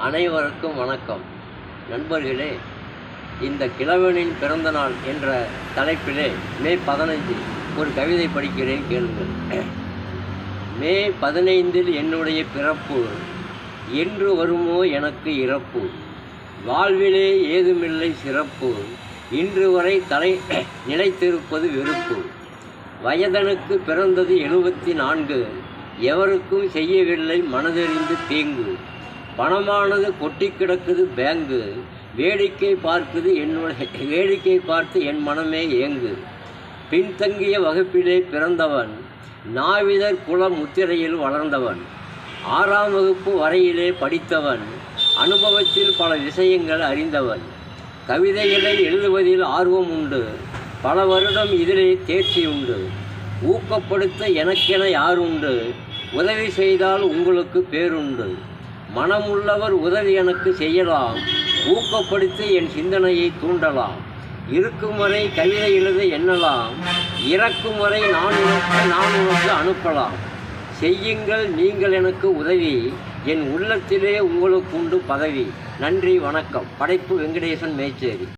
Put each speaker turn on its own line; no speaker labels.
அனைவருக்கும் வணக்கம். நண்பர்களே, இந்த கிழவனின் பிறந்தநாள் என்ற தலைப்பிலே மே 15 ஒரு கவிதை படிக்கிறேன், கேளுங்கள். மே 15 என்னுடைய பிறப்பு, என்று வருமோ எனக்கு இறப்பு, வாழ்விலே ஏதுமில்லை சிறப்பு, இன்று வரை நிலைத்திருப்பது வெறுப்பு. வயதனுக்கு பிறந்தது 74, எவருக்கும் செய்யவில்லை மனதறிந்து தீங்கு. பணமானது கொட்டி கிடக்குது பேங்கு, வேடிக்கை பார்த்து என் மனமே ஏங்கு. பின்தங்கிய வகுப்பிலே பிறந்தவன், நாவிதர் குல முத்திரையில் வளர்ந்தவன், 6ஆம் வகுப்பு வரையிலே படித்தவன், அனுபவத்தில் பல விஷயங்கள் அறிந்தவன். கவிதைகளை எழுதுவதில் ஆர்வம் உண்டு, பல வருடம் இதிலே தேர்ச்சி உண்டு. ஊக்கப்படுத்த எனக்கென யார் உண்டு, உதவி செய்தால் உங்களுக்கு பேருண்டு. மனமுள்ளவர் உதவி எனக்கு செய்யலாம், ஊக்கப்படுத்தி என் சிந்தனையை தூண்டலாம். இருக்கும் வரை கவிதை எழுத எண்ணலாம், இறக்கும் வரை நான் உனக்கு அனுப்பலாம். செய்யுங்கள் நீங்கள் எனக்கு உதவி, என் உள்ளத்திலே உங்களுக்கு உண்டு பதவி. நன்றி, வணக்கம். படைப்பு வெங்கடேசன், மேச்சேரி.